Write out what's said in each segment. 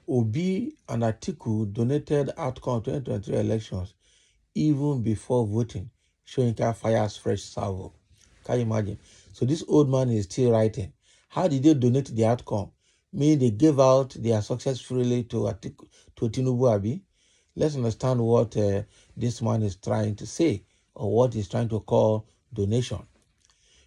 Obi and Atiku donated outcome of 2023 elections even before voting. Soyinka fires fresh salvo. Can you imagine? So this old man is still writing. How did they donate the outcome? Meaning they gave out their success freely to Atiku, to Tinubu Abi. Let's understand what this man is trying to say, or what he's trying to call donation.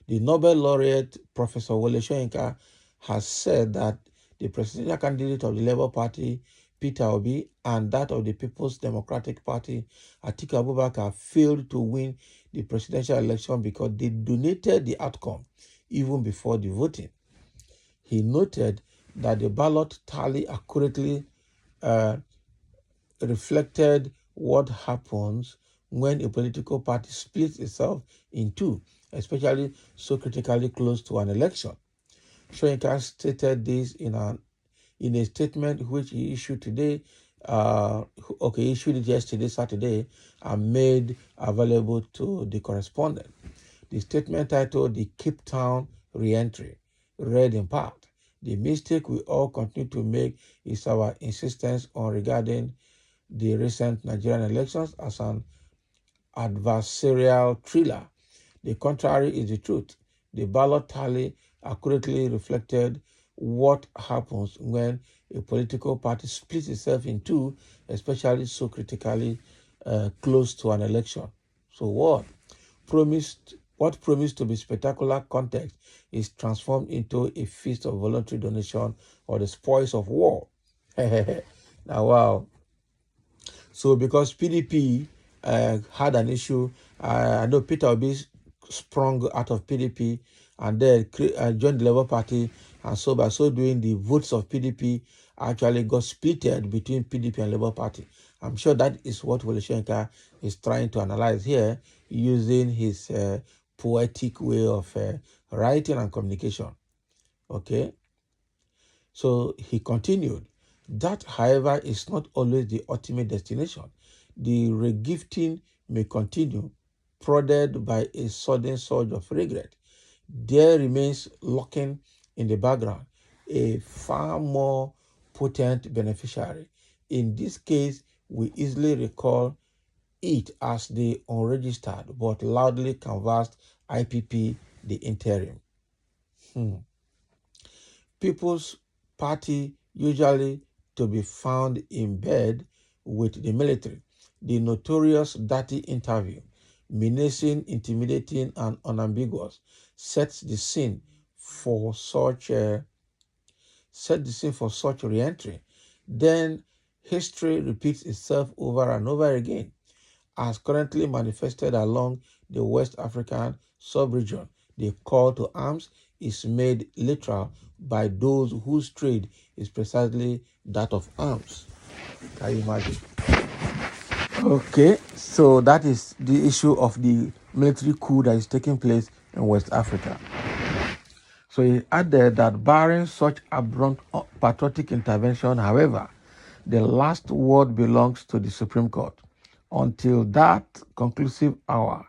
The Nobel laureate Professor Wole Soyinka has said that the presidential candidate of the Labour Party, Peter Obi, and that of the People's Democratic Party, Atiku Abubakar, failed to win the presidential election because they donated the outcome even before the voting. He noted that the ballot tally accurately reflected what happens when a political party splits itself in two, especially so critically close to an election. Soyinka stated this in a statement which he issued today, issued it yesterday, Saturday, and made available to the correspondent. The statement titled "The Cape Town Reentry" read in part, "The mistake we all continue to make is our insistence on regarding the recent Nigerian elections as an adversarial thriller. The contrary is the truth. The ballot tally accurately reflected what happens when a political party splits itself in two, especially so critically close to an election. So what promised to be spectacular context is transformed into a feast of voluntary donation or the spoils of war." Now, wow. So because PDP had an issue, I know Peter Obi sprung out of PDP and then joined the Labour Party, and so by so doing, the votes of PDP actually got splitted between PDP and Labour Party. I'm sure that is what Wole Soyinka is trying to analyze here using his poetic way of writing and communication. Okay? So he continued, that, however, is not always the ultimate destination. The regifting may continue, prodded by a sudden surge of regret. There remains lurking in the background a far more potent beneficiary. In this case, we easily recall it as the unregistered but loudly canvassed IPP, the interim. People's Party, usually to be found in bed with the military. The notorious dirty interview, menacing, intimidating, and unambiguous, sets the scene for such re-entry. Then history repeats itself over and over again, as currently manifested along the West African sub-region. The call to arms is made literal by those whose trade is precisely that of arms. Can you imagine? Okay, so that is the issue of the military coup that is taking place in West Africa. So he added that barring such abrupt patriotic intervention, however, the last word belongs to the Supreme Court. Until that conclusive hour,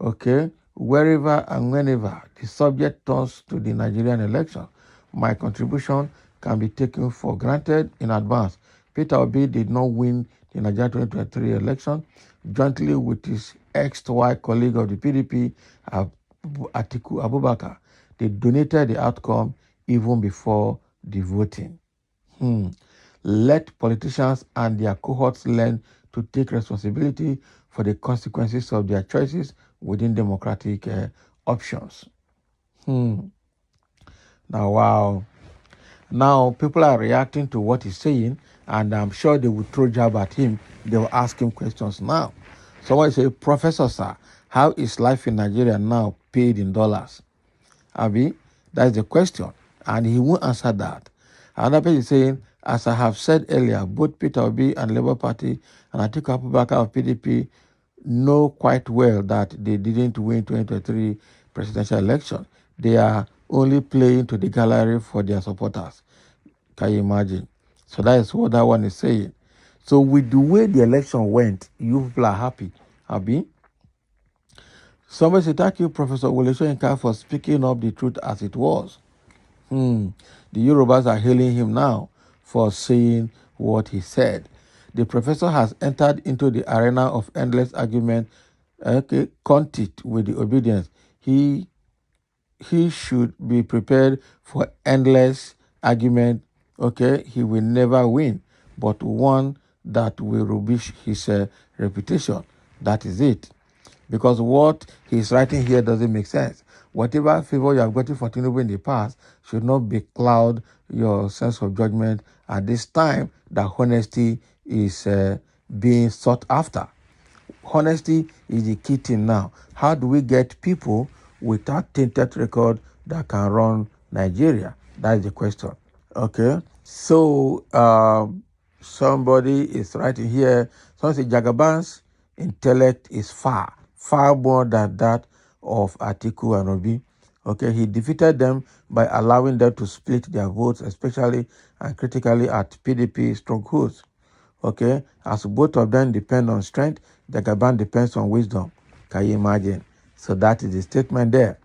okay, wherever and whenever the subject turns to the Nigerian election, my contribution can be taken for granted in advance. Peter Obi did not win the Nigerian 2023 election. Jointly with his ex-Y colleague of the PDP, Atiku Abubakar, they donated the outcome even before the voting. Let politicians and their cohorts learn to take responsibility for the consequences of their choices within democratic options. Now, wow. Now, people are reacting to what he's saying, and I'm sure they will throw jab at him. They will ask him questions now. Someone say, Professor, sir, how is life in Nigeria now paid in dollars? Abi, that's the question, and he won't answer that. Another person is saying, as I have said earlier, both Peter Obi and Labour Party and Atiku Abubakar of PDP know quite well that they didn't win 2023 presidential election. They are only playing to the gallery for their supporters. Can you imagine? So that is what that one is saying. So with the way the election went, you people are happy, Abi? Somebody said, thank you, Professor Wole Soyinka, for speaking up the truth as it was. The Yorubas are hailing him now for saying what he said. The professor has entered into the arena of endless argument, content with the obedience. He should be prepared for endless argument. Okay, he will never win, but one that will rubbish his reputation. That is it. Because what he's writing here doesn't make sense. Whatever favor you have gotten for Tinubu in the past should not be cloud your sense of judgment at this time that honesty is being sought after. Honesty is the key thing now. How do we get people without tainted record that can run Nigeria? That is the question. Okay. So somebody is writing here. Someone says Jagaban's intellect is far more than that of Atiku and Obi. Okay, he defeated them by allowing them to split their votes, especially and critically at PDP strongholds. Okay, as both of them depend on strength, Jagaban depends on wisdom. Can you imagine? So that is the statement there.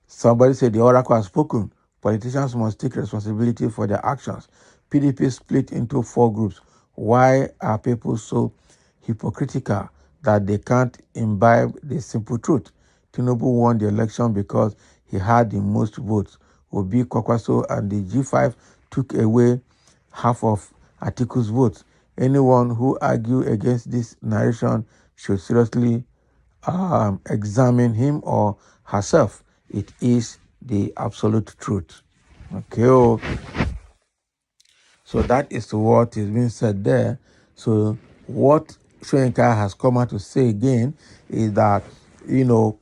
Somebody said the oracle has spoken. Politicians must take responsibility for their actions. PDP split into 4 groups. Why are people so hypocritical that they can't imbibe the simple truth? Tinubu won the election because he had the most votes. Obi, Kwakwaso, and the G5 took away half of Atiku's votes. Anyone who argues against this narration should seriously examine him or herself. It is the absolute truth. Okay. So that is what is being said there. So what Soyinka has come out to say again is that,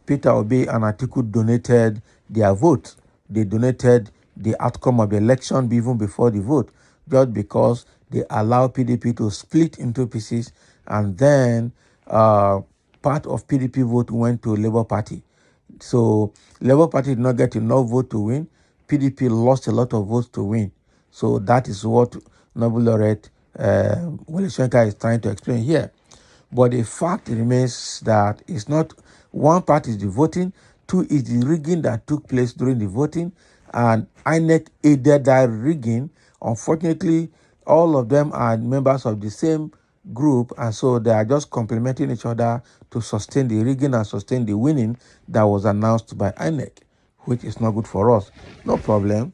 Peter Obi and Atiku donated their vote. They donated the outcome of the election even before the vote, just because they allow PDP to split into pieces, and then part of PDP vote went to Labour Party. So Labour Party did not get enough vote to win. PDP lost a lot of votes to win. So that is what Nobel laureate Wole Soyinka is trying to explain here. But the fact remains that it's not one part is the voting, 2 is the rigging that took place during the voting, and INEC aided that rigging. Unfortunately, all of them are members of the same group, and so they are just complementing each other to sustain the rigging and sustain the winning that was announced by INEC, which is not good for us. No problem.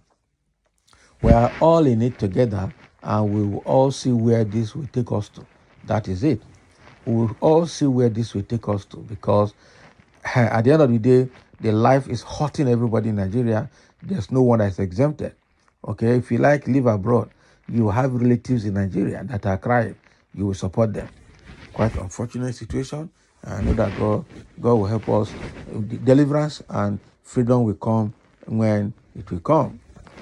We are all in it together, and we will all see where this will take us to. That is it. We will all see where this will take us to, because at the end of the day, the life is hurting everybody in Nigeria. There's no one that's exempted. Okay, if you like, live abroad. You have relatives in Nigeria that are crying. You will support them. Quite unfortunate situation. I know that God will help us. Deliverance and freedom will come when it will come.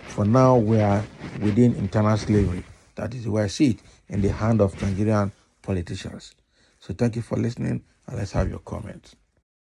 For now, we are within internal slavery. That is the way I see it, in the hand of Nigerian politicians. So thank you for listening, and let's have your comments.